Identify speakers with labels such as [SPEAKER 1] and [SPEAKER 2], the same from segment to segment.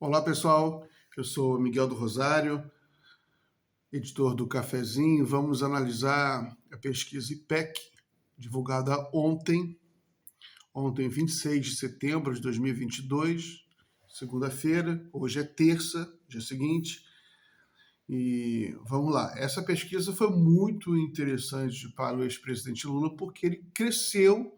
[SPEAKER 1] Olá, pessoal. Eu sou Miguel do Rosário, editor do Cafezinho. Vamos analisar a pesquisa IPEC, divulgada ontem, 26 de setembro de 2022, segunda-feira. Hoje é terça, dia seguinte. E vamos lá. Essa pesquisa foi muito interessante para o ex-presidente Lula, porque ele cresceu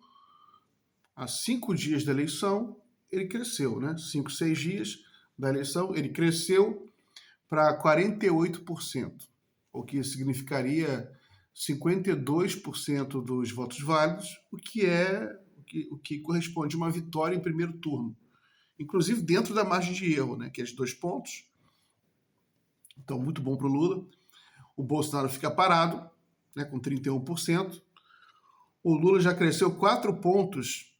[SPEAKER 1] há 5 dias da eleição. Ele cresceu, né? 5, 6 dias da eleição, ele cresceu para 48%, o que significaria 52% dos votos válidos, o que corresponde a uma vitória em primeiro turno, inclusive dentro da margem de erro, né, que é de 2 pontos. Então, muito bom para o Lula. O Bolsonaro fica parado, né, com 31%. O Lula já cresceu 4 pontos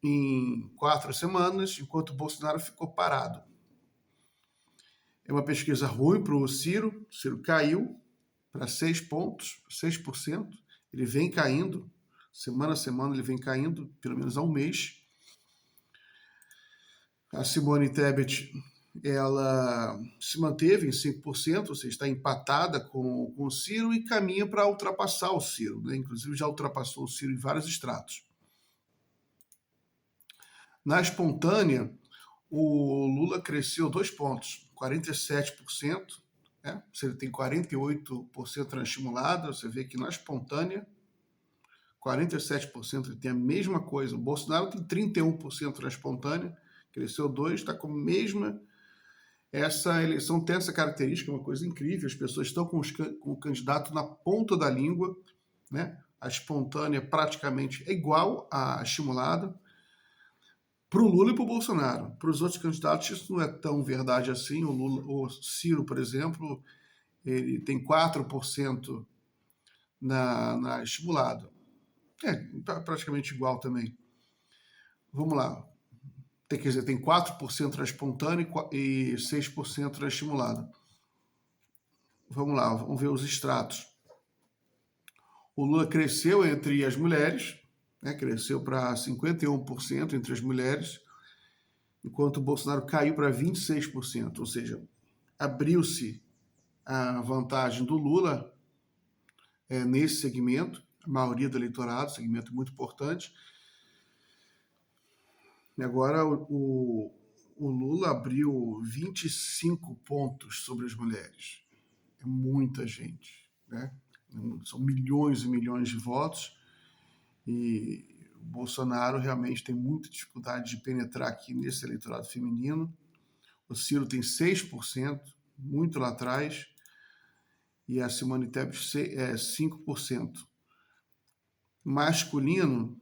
[SPEAKER 1] em 4 semanas, enquanto o Bolsonaro ficou parado. É uma pesquisa ruim para o Ciro. O Ciro caiu para 6 pontos, 6%. Ele vem caindo, semana a semana ele vem caindo, pelo menos há um mês. A Simone Tebet, ela se manteve em 5%, ou seja, está empatada com o Ciro e caminha para ultrapassar o Ciro, né? Inclusive já ultrapassou o Ciro em vários estratos. Na espontânea, o Lula cresceu 2 pontos, 47%, né? Se ele tem 48% na estimulada, você vê que na espontânea, 47% ele tem a mesma coisa. O Bolsonaro tem 31% na espontânea, cresceu 2%, está com a mesma. Essa eleição tem essa característica, uma coisa incrível, as pessoas estão com o candidato na ponta da língua, né? A espontânea praticamente é igual à estimulada. Para o Lula e para o Bolsonaro. Para os outros candidatos, isso não é tão verdade assim. O Ciro, por exemplo, ele tem 4% na estimulada. É praticamente igual também. Vamos lá. Quer dizer, tem 4% na espontânea e 6% na estimulada. Vamos lá, vamos ver os estratos. O Lula cresceu entre as mulheres, né, cresceu para 51% entre as mulheres, enquanto o Bolsonaro caiu para 26%, ou seja, abriu-se a vantagem do Lula nesse segmento, a maioria do eleitorado, segmento muito importante. E agora o Lula abriu 25 pontos sobre as mulheres. É muita gente, né? São milhões e milhões de votos e o Bolsonaro realmente tem muita dificuldade de penetrar aqui nesse eleitorado feminino. O Ciro tem 6%, muito lá atrás, e a Simone Tebet 5%. Masculino,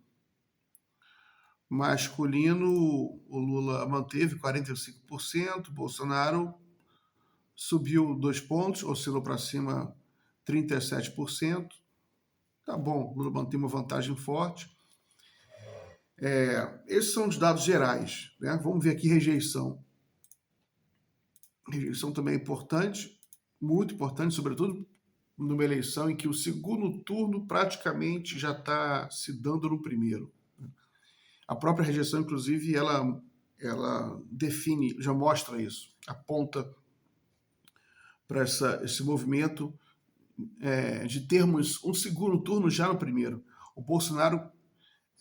[SPEAKER 1] o Lula manteve 45%, Bolsonaro subiu 2 pontos, oscilou para cima 37%. Tá bom, o Lula mantém uma vantagem forte. Esses são os dados gerais, né? Vamos ver aqui rejeição. Rejeição também é importante, muito importante, sobretudo numa eleição em que o segundo turno praticamente já está se dando no primeiro. A própria rejeição, inclusive, ela define, já mostra isso, aponta para esse movimento de termos um segundo turno já no primeiro. O Bolsonaro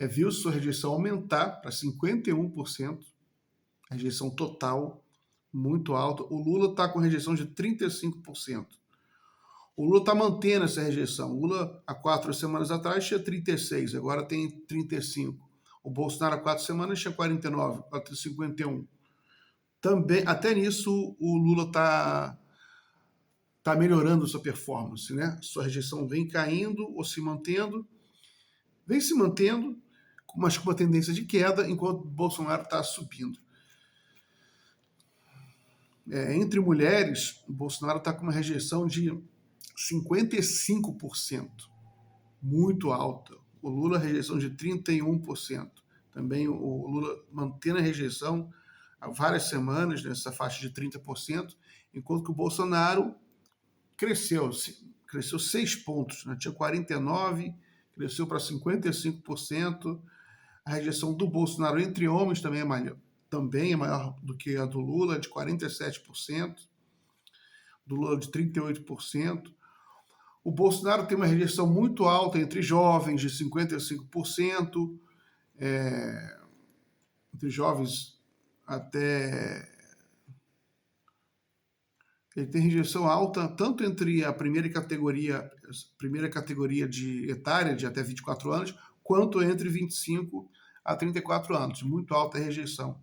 [SPEAKER 1] viu sua rejeição aumentar para 51%, a rejeição total, muito alta. O Lula está com rejeição de 35%. O Lula está mantendo essa rejeição. O Lula, há 4 semanas atrás, tinha 36%, agora tem 35%. O Bolsonaro, há 4 semanas, tinha 49%, agora tem 51%. Também, até nisso, o Lula está melhorando sua performance, né? Sua rejeição vem caindo ou se mantendo, mas com uma tendência de queda, enquanto o Bolsonaro está subindo. Entre mulheres, o Bolsonaro está com uma rejeição de 55%, muito alta. O Lula, rejeição de 31%. Também o Lula mantendo a rejeição há várias semanas, nessa faixa de 30%, enquanto que o Bolsonaro cresceu 6 pontos, né? Tinha 49%, cresceu para 55%. A rejeição do Bolsonaro entre homens também também é maior do que a do Lula, de 47%, do Lula de 38%. O Bolsonaro tem uma rejeição muito alta entre jovens, de 55%, entre jovens até... Ele tem rejeição alta tanto entre a primeira categoria de etária, de até 24 anos, quanto entre 25 a 34 anos. Muito alta a rejeição.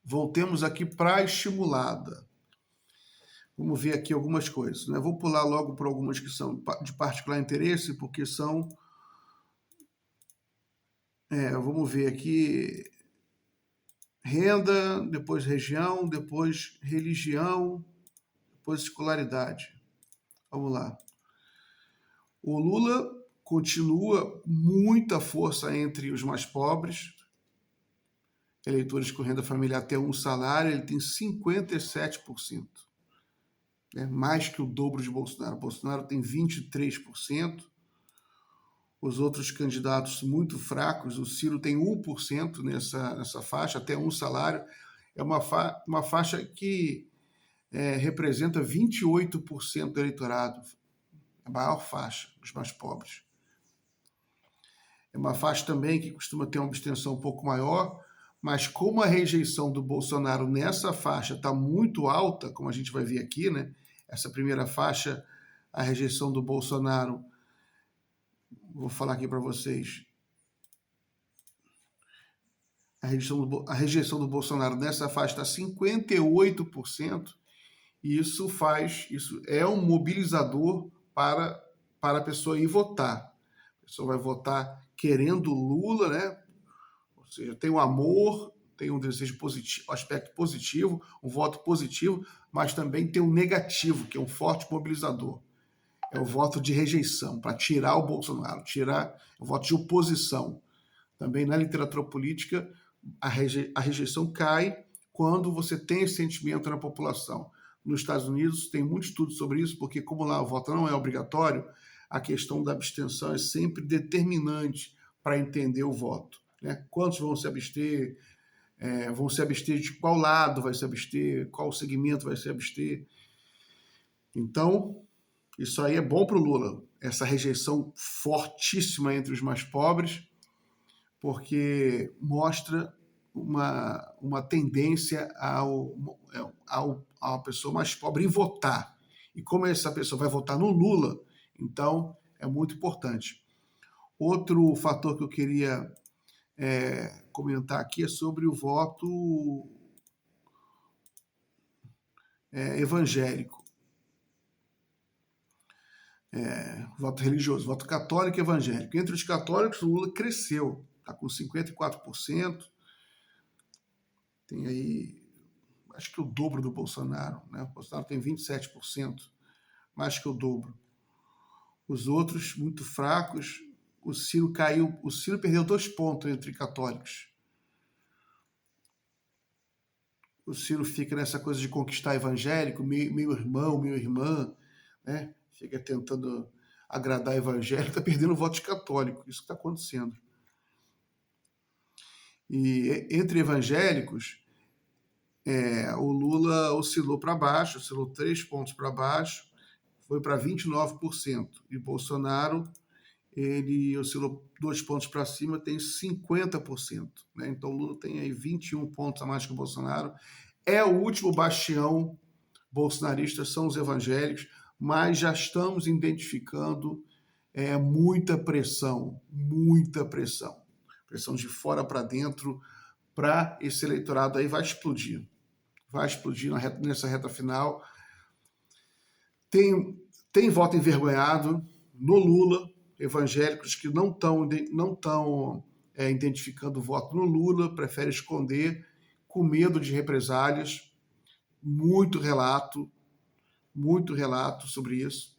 [SPEAKER 1] Voltemos aqui para a estimulada. Vamos ver aqui algumas coisas, né? Vou pular logo por algumas que são de particular interesse, porque são... vamos ver aqui... Renda, depois região, depois religião, depois escolaridade. Vamos lá. O Lula continua muita força entre os mais pobres, eleitores com renda familiar até um salário, ele tem 57%. Mais que o dobro de Bolsonaro. Bolsonaro tem 23%. Os outros candidatos muito fracos, o Ciro tem 1% nessa faixa, até um salário. É uma faixa que representa 28% do eleitorado. É a maior faixa dos mais pobres. É uma faixa também que costuma ter uma abstenção um pouco maior, mas como a rejeição do Bolsonaro nessa faixa está muito alta, como a gente vai ver aqui, né? Essa primeira faixa, a rejeição do Bolsonaro, vou falar aqui para vocês, a rejeição do Bolsonaro nessa faixa está 58%, e isso é um mobilizador para a pessoa ir votar. A pessoa vai votar querendo Lula, né? Ou seja, tem o amor, tem um desejo positivo, um aspecto positivo, um voto positivo, mas também tem o negativo, que é um forte mobilizador. É o voto de rejeição, para tirar o Bolsonaro, tirar o voto de oposição. Também na literatura política, a rejeição cai quando você tem esse sentimento na população. Nos Estados Unidos tem muito estudo sobre isso, porque como lá o voto não é obrigatório, a questão da abstenção é sempre determinante para entender o voto, né? Quantos vão se abster? Vão se abster de qual lado vai se abster? Qual segmento vai se abster? Então, isso aí é bom para o Lula, essa rejeição fortíssima entre os mais pobres, porque mostra uma tendência a pessoa mais pobre em votar. E como essa pessoa vai votar no Lula, então é muito importante. Outro fator que eu queria comentar aqui é sobre o voto evangélico. Voto religioso, voto católico e evangélico. Entre os católicos, o Lula cresceu, está com 54%, tem aí, acho que o dobro do Bolsonaro, né? O Bolsonaro tem 27%, mais que o dobro. Os outros, muito fracos, o Ciro perdeu 2 pontos entre católicos. O Ciro fica nessa coisa de conquistar evangélico, meu irmão, minha irmã, né? Fica tentando agradar evangélico, está perdendo o voto de católico. Isso que está acontecendo. E entre evangélicos, o Lula oscilou para baixo, oscilou 3 pontos para baixo, foi para 29%. E Bolsonaro, ele oscilou 2 pontos para cima, tem 50%. Né? Então o Lula tem aí 21 pontos a mais que o Bolsonaro. É o último bastião bolsonarista, são os evangélicos, mas já estamos identificando muita pressão de fora para dentro, para esse eleitorado aí vai explodir nessa reta final. Tem voto envergonhado no Lula, evangélicos que não estão identificando o voto no Lula, preferem esconder, com medo de represálias, muito relato sobre isso.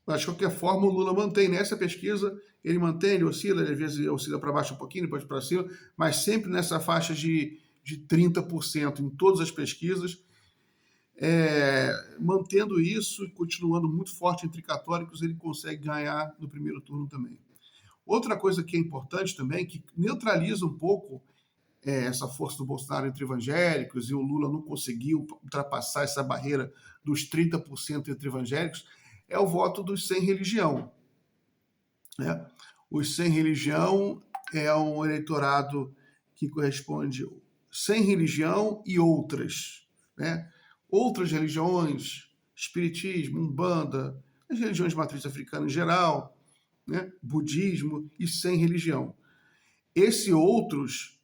[SPEAKER 1] Mas, de qualquer forma, o Lula mantém nessa pesquisa, ele oscila, às vezes oscila para baixo um pouquinho, depois para cima, mas sempre nessa faixa de 30% em todas as pesquisas, mantendo isso e continuando muito forte entre católicos, ele consegue ganhar no primeiro turno também. Outra coisa que é importante também, que neutraliza um pouco essa força do Bolsonaro entre evangélicos, e o Lula não conseguiu ultrapassar essa barreira dos 30% entre evangélicos, é o voto dos sem religião. Né? Os sem religião é um eleitorado que corresponde sem religião e outras. Né? Outras religiões, espiritismo, umbanda, as religiões de matriz africana em geral, né? Budismo e sem religião. Esse outros,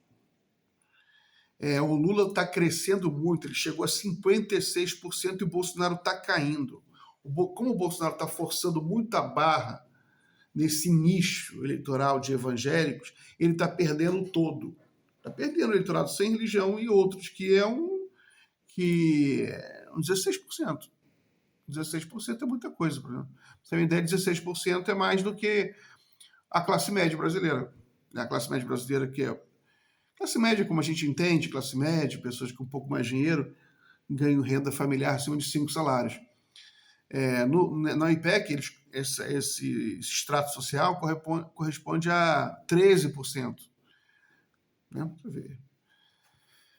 [SPEAKER 1] o Lula está crescendo muito, ele chegou a 56% e o Bolsonaro está caindo. Como o Bolsonaro está forçando muito a barra nesse nicho eleitoral de evangélicos, ele está perdendo todo. Está perdendo o eleitorado sem religião e outros, que é um 16%. 16% é muita coisa. Por exemplo. Você tem uma ideia, 16% é mais do que a classe média brasileira. A classe média brasileira, que é classe média, como a gente entende, classe média, pessoas com um pouco mais de dinheiro, ganham renda familiar acima de 5 salários. Na IPEC, esse extrato social corresponde a 13%. Né? Você vê.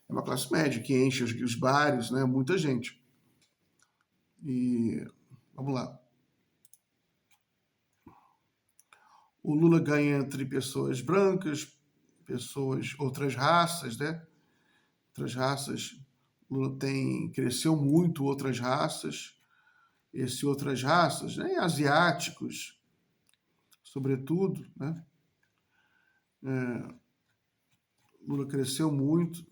[SPEAKER 1] É uma classe média que enche os bares, né? Muita gente. E vamos lá. O Lula ganha entre pessoas brancas, outras raças, né? Outras raças. O Lula cresceu muito outras raças. Outras raças, né? Asiáticos, sobretudo, né? Lula cresceu muito.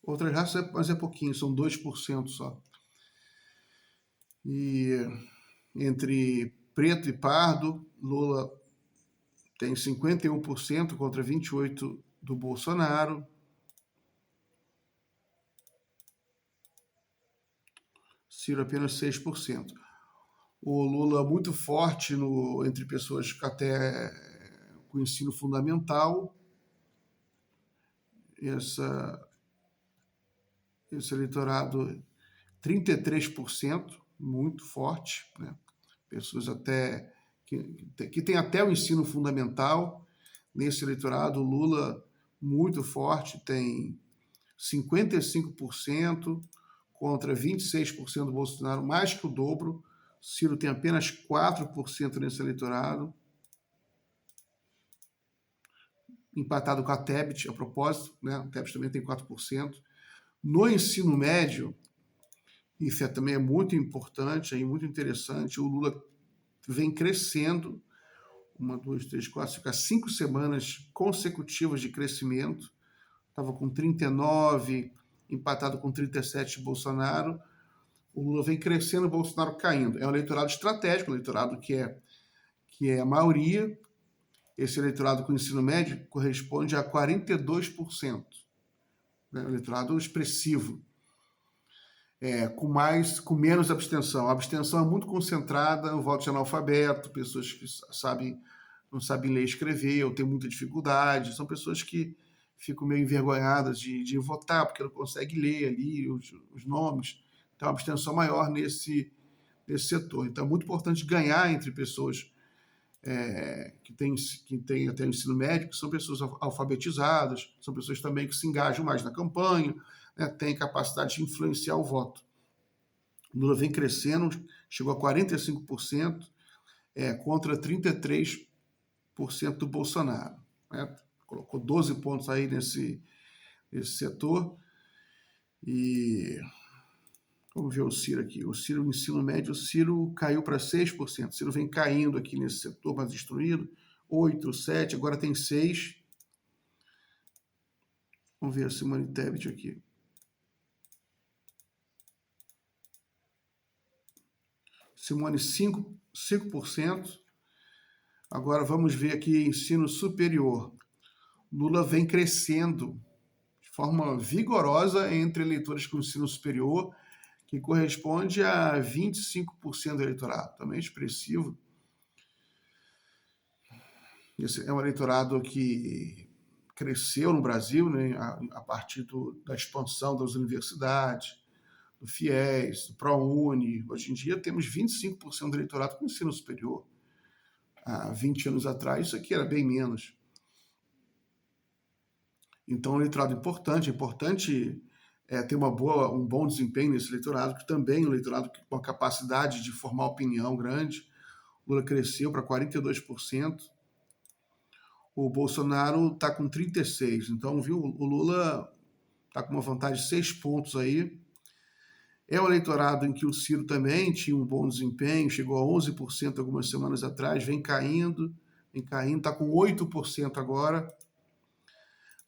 [SPEAKER 1] Outras raças, mas é pouquinho, são 2% só. E entre preto e pardo, Lula tem 51% contra 28% do Bolsonaro. Ciro apenas 6%. O Lula muito forte entre pessoas até com ensino fundamental. Esse eleitorado, 33%, muito forte, né? Pessoas até que tem até o ensino fundamental. Nesse eleitorado, o Lula muito forte, tem 55% contra 26% do Bolsonaro, mais que o dobro. Ciro tem apenas 4% nesse eleitorado. Empatado com a Tebet, a propósito, né? A Tebet também tem 4%. No ensino médio, isso também é muito importante, muito interessante, o Lula vem crescendo, 1, 2, 3, 4, 5 semanas consecutivas de crescimento, estava com 39, empatado com 37 de Bolsonaro, o Lula vem crescendo, o Bolsonaro caindo. É um eleitorado estratégico, um eleitorado que é a maioria. Esse eleitorado com ensino médio corresponde a 42%. Né? Um eleitorado expressivo. Com menos abstenção. A abstenção é muito concentrada no voto de analfabeto, pessoas que não sabem ler e escrever, ou têm muita dificuldade, são pessoas que ficam meio envergonhadas de votar, porque não conseguem ler ali os nomes. Então, a abstenção maior nesse setor. Então, é muito importante ganhar entre pessoas que têm até o ensino médio, que são pessoas alfabetizadas, são pessoas também que se engajam mais na campanha, né, têm capacidade de influenciar o voto. O Lula vem crescendo, chegou a 45%, contra 33% do Bolsonaro. Né? Colocou 12 pontos aí nesse setor. E vamos ver o Ciro aqui. O Ciro, o ensino médio, o Ciro caiu para 6%. O Ciro vem caindo aqui nesse setor mais destruído. 8, 7, agora tem 6. Vamos ver a Simone Tebet aqui. Simone, 5%. Agora vamos ver aqui ensino superior. Lula vem crescendo de forma vigorosa entre eleitores com ensino superior, que corresponde a 25% do eleitorado, também expressivo. Esse é um eleitorado que cresceu no Brasil, né, a partir da expansão das universidades, do FIES, do ProUni. Hoje em dia temos 25% do eleitorado com ensino superior. Há 20 anos atrás isso aqui era bem menos. Então, é um eleitorado importante, é importante ter um bom desempenho nesse eleitorado, que também é um eleitorado com a capacidade de formar opinião grande. Lula cresceu para 42%, o Bolsonaro está com 36%. Então, viu, o Lula está com uma vantagem de 6 pontos aí. É o eleitorado em que o Ciro também tinha um bom desempenho, chegou a 11% algumas semanas atrás, vem caindo, está com 8% agora.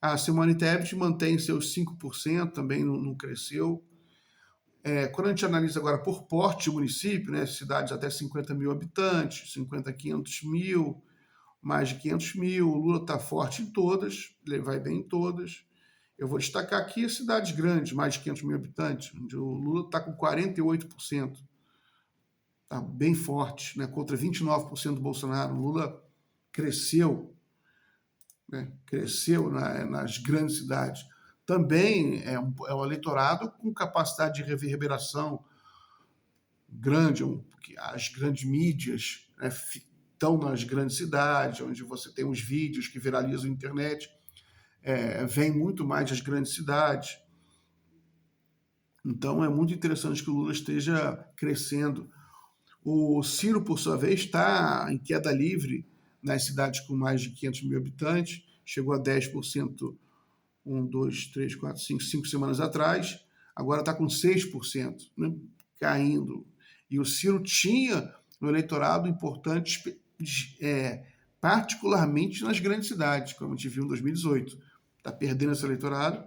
[SPEAKER 1] A Simone Tebet mantém seus 5%, também não cresceu. Quando a gente analisa agora por porte de município, né, cidades até 50 mil habitantes, 50 a 500 mil, mais de 500 mil, o Lula está forte em todas, ele vai bem em todas. Eu vou destacar aqui as cidades grandes, mais de 500 mil habitantes, onde o Lula está com 48%. Está bem forte, né, contra 29% do Bolsonaro. O Lula cresceu, né, nas grandes cidades. Também é um eleitorado com capacidade de reverberação grande, porque as grandes mídias, né, estão nas grandes cidades, onde você tem os vídeos que viralizam na internet, vem muito mais das grandes cidades. Então, é muito interessante que o Lula esteja crescendo. O Ciro, por sua vez, está em queda livre nas cidades com mais de 500 mil habitantes, chegou a 10%, 1, 2, 3, 4, 5 semanas atrás, agora está com 6%, né, caindo. E o Ciro tinha um eleitorado importante, particularmente nas grandes cidades, como a gente viu em 2018. Está perdendo esse eleitorado.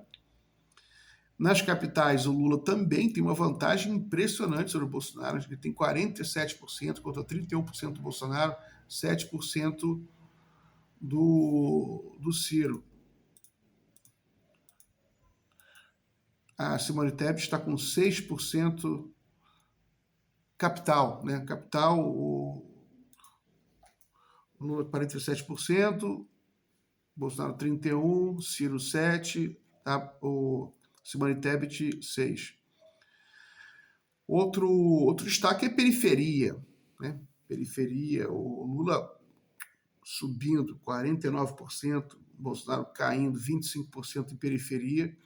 [SPEAKER 1] Nas capitais, o Lula também tem uma vantagem impressionante sobre o Bolsonaro. Ele tem 47% contra 31% do Bolsonaro, 7% do Ciro. A Simone Tebet está com 6% capital, né? Capital, o Lula 47%, Bolsonaro 31%, Ciro 7%, tá? O Simone Tebet 6%. Outro destaque é periferia, né? Periferia, o Lula subindo 49%, Bolsonaro caindo 25% em periferia.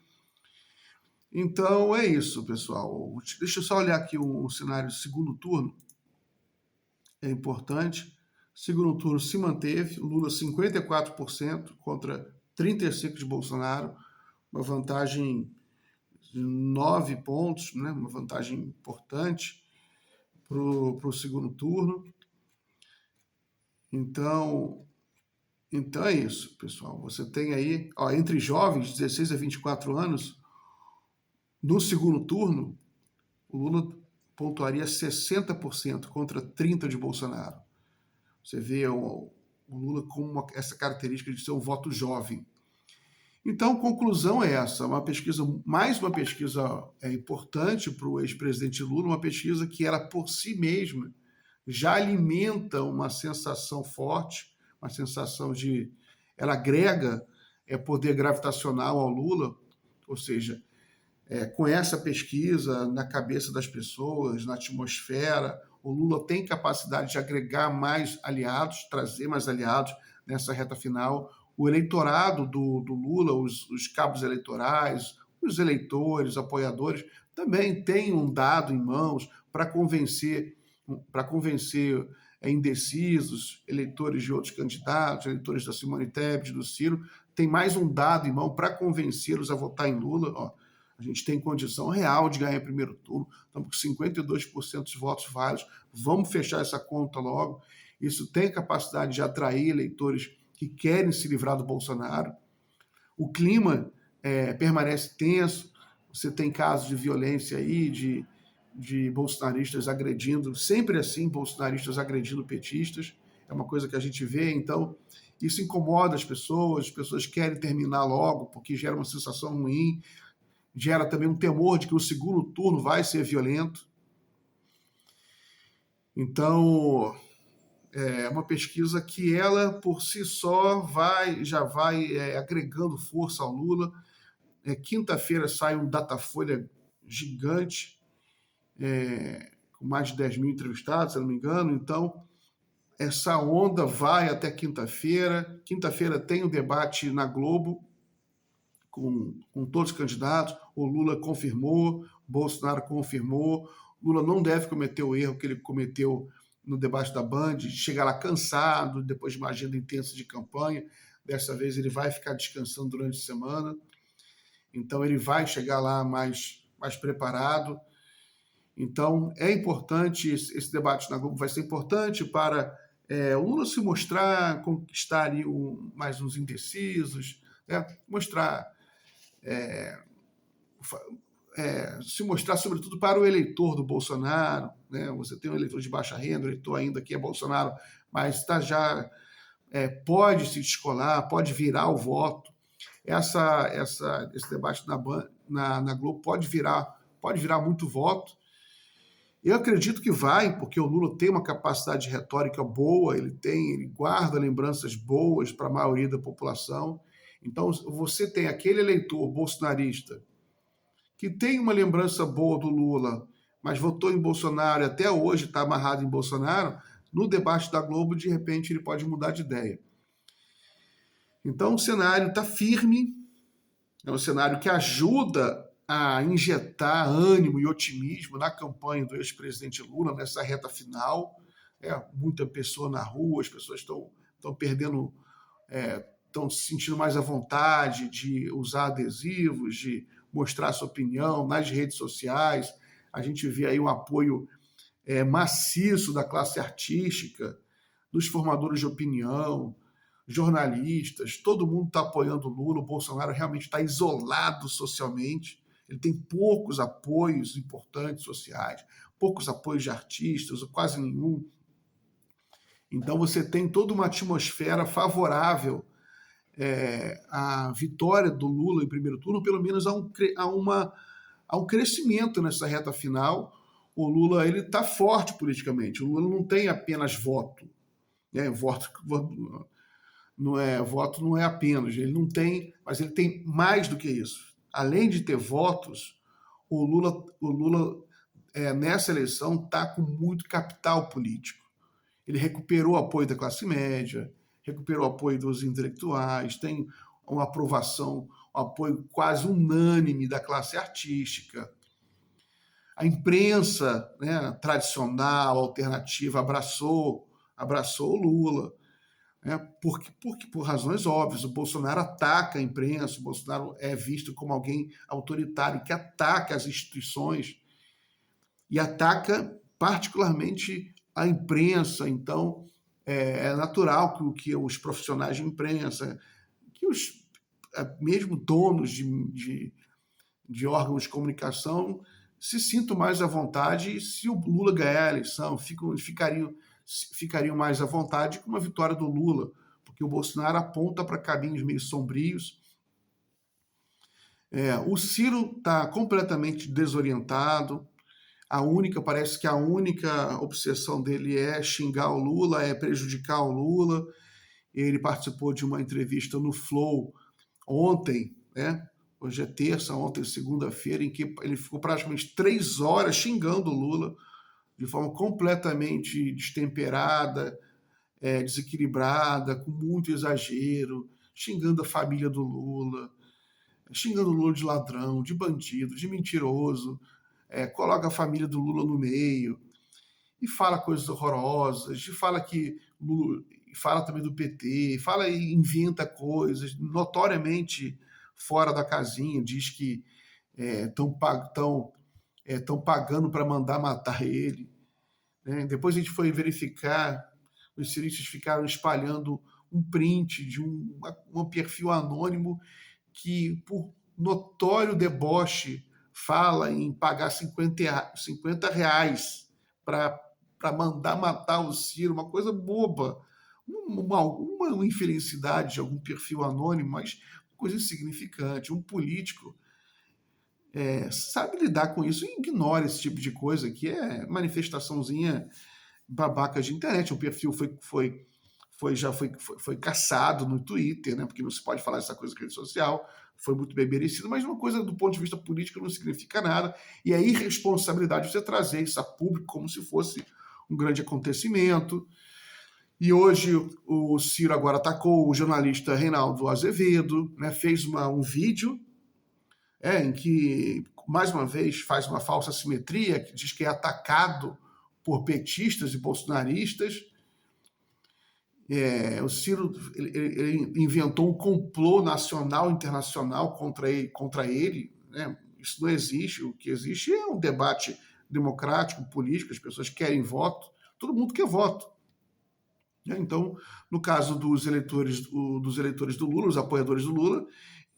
[SPEAKER 1] Então é isso, pessoal. Deixa eu só olhar aqui um cenário de segundo turno. É importante. Segundo turno se manteve, Lula 54% contra 35% de Bolsonaro, uma vantagem de 9 pontos, né? Uma vantagem importante para o segundo turno. Então é isso, pessoal. Você tem aí, entre jovens, 16 a 24 anos, no segundo turno, o Lula pontuaria 60% contra 30% de Bolsonaro. Você vê o Lula com essa característica de ser um voto jovem. Então, conclusão é essa, mais uma pesquisa importante para o ex-presidente Lula, uma pesquisa que ela por si mesma já alimenta uma sensação forte, uma sensação ela agrega poder gravitacional ao Lula, ou seja, com essa pesquisa na cabeça das pessoas, na atmosfera, o Lula tem capacidade de agregar mais aliados, trazer mais aliados nessa reta final. O eleitorado do Lula, os cabos eleitorais, os eleitores, apoiadores, também tem um dado em mãos para convencer indecisos, eleitores de outros candidatos, eleitores da Simone Tebet, do Ciro, tem mais um dado em mão para convencê-los a votar em Lula. A gente tem condição real de ganhar em primeiro turno, estamos com 52% dos votos válidos, vamos fechar essa conta logo. Isso tem capacidade de atrair eleitores que querem se livrar do Bolsonaro. O clima permanece tenso, você tem casos de violência aí, de bolsonaristas agredindo, sempre assim, bolsonaristas agredindo petistas, é uma coisa que a gente vê, então isso incomoda as pessoas querem terminar logo, porque gera uma sensação ruim, gera também um temor de que o segundo turno vai ser violento. Então, é uma pesquisa que ela, por si só, já vai agregando força ao Lula. Quinta-feira sai um Datafolha gigante, com mais de 10 mil entrevistados, se não me engano. Então, essa onda vai até quinta-feira. Quinta-feira tem o debate na Globo, com todos os candidatos. O Lula confirmou, Bolsonaro confirmou. Lula não deve cometer o erro que ele cometeu no debate da Band, de chegar lá cansado, depois de uma agenda intensa de campanha. Dessa vez ele vai ficar descansando durante a semana. Então ele vai chegar lá mais preparado. Então é importante, esse debate na Globo vai ser importante para o Lula se mostrar, conquistar ali mais uns indecisos, né? Se mostrar sobretudo para o eleitor do Bolsonaro, né? Você tem um eleitor de baixa renda, um eleitor ainda que é Bolsonaro, mas está já pode se descolar, pode virar o voto. Esse debate na Globo pode virar muito voto. Eu acredito que vai, porque o Lula tem uma capacidade retórica boa, ele guarda lembranças boas para a maioria da população. Então, você tem aquele eleitor bolsonarista que tem uma lembrança boa do Lula, mas votou em Bolsonaro e até hoje está amarrado em Bolsonaro, no debate da Globo, de repente, ele pode mudar de ideia. Então, o cenário está firme, é um cenário que ajuda a injetar ânimo e otimismo na campanha do ex-presidente Lula, nessa reta final. Muita pessoa na rua, as pessoas estão perdendo, estão se sentindo mais à vontade de usar adesivos, de mostrar sua opinião nas redes sociais. A gente vê aí um apoio maciço da classe artística, dos formadores de opinião, jornalistas, todo mundo está apoiando o Lula. O Bolsonaro realmente está isolado socialmente, ele tem poucos apoios importantes sociais, poucos apoios de artistas, ou quase nenhum. Então você tem toda uma atmosfera favorável à vitória do Lula em primeiro turno, pelo menos a um crescimento nessa reta final. O Lula está forte politicamente, o Lula não tem apenas voto, voto não é apenas, ele não tem, mas ele tem mais do que isso. Além de ter votos, o Lula nessa eleição está com muito capital político. Ele recuperou o apoio da classe média, recuperou o apoio dos intelectuais, tem uma aprovação, um apoio quase unânime da classe artística. A imprensa, né, tradicional, alternativa, abraçou o Lula. Porque, por razões óbvias, o Bolsonaro ataca a imprensa, o Bolsonaro é visto como alguém autoritário que ataca as instituições e ataca particularmente a imprensa. Então, é natural que os profissionais de imprensa, que os mesmo donos de órgãos de comunicação se sintam mais à vontade, e se o Lula ganhar a eleição, ficariam mais à vontade com uma vitória do Lula, porque o Bolsonaro aponta para caminhos meio sombrios. O Ciro está completamente desorientado. Parece que a única obsessão dele é xingar o Lula, é prejudicar o Lula. Ele participou de uma entrevista no Flow ontem, né? Hoje é terça, ontem segunda-feira, em que ele ficou praticamente 3 horas xingando o Lula, de forma completamente destemperada, desequilibrada, com muito exagero, xingando a família do Lula, xingando o Lula de ladrão, de bandido, de mentiroso, coloca a família do Lula no meio e fala coisas horrorosas, fala também do PT, fala e inventa coisas, notoriamente fora da casinha, diz que estão pagando para mandar matar ele. Depois a gente foi verificar, os ciristas ficaram espalhando um print de um perfil anônimo que, por notório deboche, fala em pagar 50 reais para mandar matar o Ciro, uma coisa boba, uma infelicidade de algum perfil anônimo, mas coisa insignificante. Um político sabe lidar com isso e ignora esse tipo de coisa, que é manifestaçãozinha babaca de internet. O perfil já foi caçado no Twitter, né? Porque não se pode falar essa coisa na rede social, foi muito bem merecido, mas uma coisa do ponto de vista político não significa nada, e é irresponsabilidade você trazer isso a público como se fosse um grande acontecimento. E hoje o Ciro agora atacou o jornalista Reinaldo Azevedo, né, fez um vídeo em que, mais uma vez, faz uma falsa simetria, que diz que é atacado por petistas e bolsonaristas. O Ciro ele inventou um complô nacional, internacional contra ele, né? Isso não existe. O que existe é um debate democrático, político, as pessoas querem voto, todo mundo quer voto. Então, no caso dos eleitores do Lula, os apoiadores do Lula,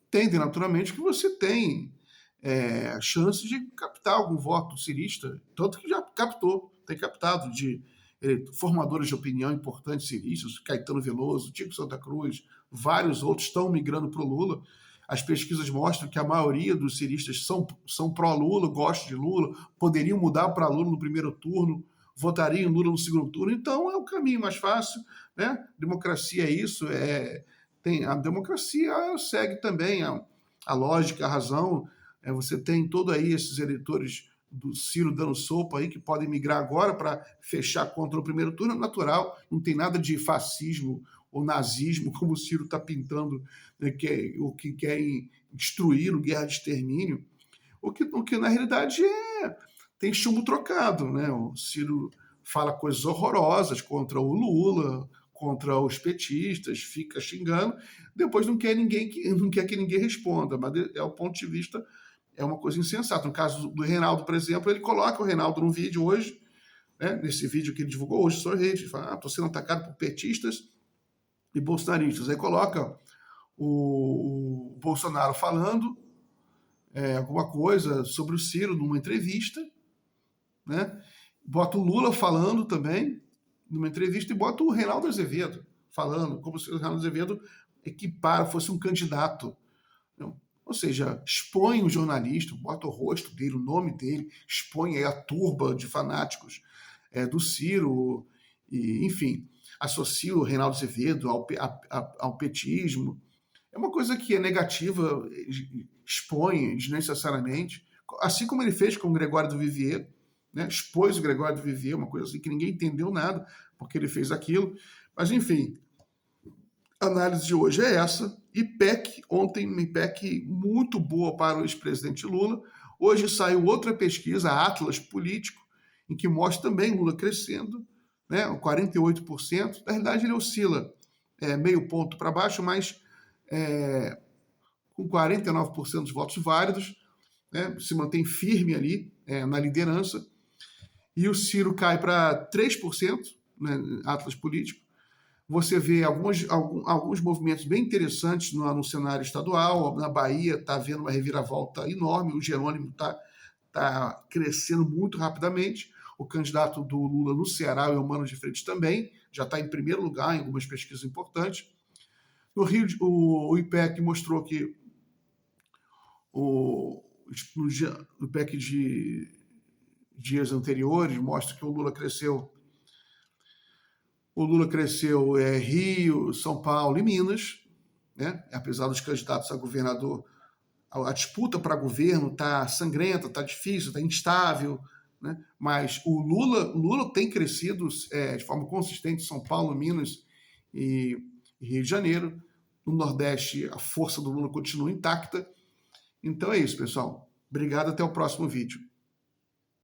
[SPEAKER 1] entendem naturalmente que você tem chance de captar algum voto cirista, tanto que já captou, tem captado de formadores de opinião importantes ciristas, Caetano Veloso, Tico Santa Cruz, vários outros estão migrando para o Lula. As pesquisas mostram que a maioria dos ciristas são pró-Lula, gostam de Lula, poderiam mudar para Lula no primeiro turno, votariam em Lula no segundo turno, então é o caminho mais fácil, né? Democracia é isso, a democracia segue também a lógica, a razão. Você tem todo aí esses eleitores do Ciro dando sopa aí que podem migrar agora para fechar contra o primeiro turno, é natural, não tem nada de fascismo ou nazismo, como o Ciro está pintando, né, o que querem destruir, guerra de extermínio. O que na realidade tem chumbo trocado, né? O Ciro fala coisas horrorosas contra o Lula, contra os petistas, fica xingando, depois não quer que ninguém responda, mas é o ponto de vista, é uma coisa insensata. No caso do Reinaldo, por exemplo, ele coloca o Reinaldo num vídeo hoje, né, nesse vídeo que ele divulgou hoje sobre rede, fala, estou sendo atacado por petistas e bolsonaristas. Aí coloca o Bolsonaro falando alguma coisa sobre o Ciro numa entrevista, né? Bota o Lula falando também numa entrevista e bota o Reinaldo Azevedo falando, como se o Reinaldo Azevedo fosse um candidato. Não. Ou seja, expõe o jornalista, bota o rosto dele, o nome dele, expõe aí a turba de fanáticos do Ciro, e, enfim, associa o Reinaldo Azevedo ao petismo. É uma coisa que é negativa, expõe desnecessariamente, assim como ele fez com o Gregório do Vivier, né? Expôs o Gregório do Vivier, uma coisa assim que ninguém entendeu nada porque ele fez aquilo. Mas, enfim, a análise de hoje é essa. IPEC, ontem uma IPEC muito boa para o ex-presidente Lula. Hoje saiu outra pesquisa, a Atlas Político, em que mostra também Lula crescendo, né? 48%. Na realidade, ele oscila meio ponto para baixo, mas com 49% dos votos válidos, né? Se mantém firme ali na liderança. E o Ciro cai para 3%, né, Atlas Político. Você vê alguns movimentos bem interessantes no cenário estadual. Na Bahia está havendo uma reviravolta enorme, o Jerônimo está crescendo muito rapidamente. O candidato do Lula no Ceará, o Eumano de Freitas, também já está em primeiro lugar em algumas pesquisas importantes. No Rio, o IPEC mostrou que o IPEC de dias anteriores mostra que o Lula cresceu Rio, São Paulo e Minas, né? Apesar dos candidatos a governador, a disputa para governo está sangrenta, está difícil, está instável, né? Mas o Lula tem crescido de forma consistente em São Paulo, Minas e Rio de Janeiro. No Nordeste, a força do Lula continua intacta. Então é isso, pessoal. Obrigado, até o próximo vídeo.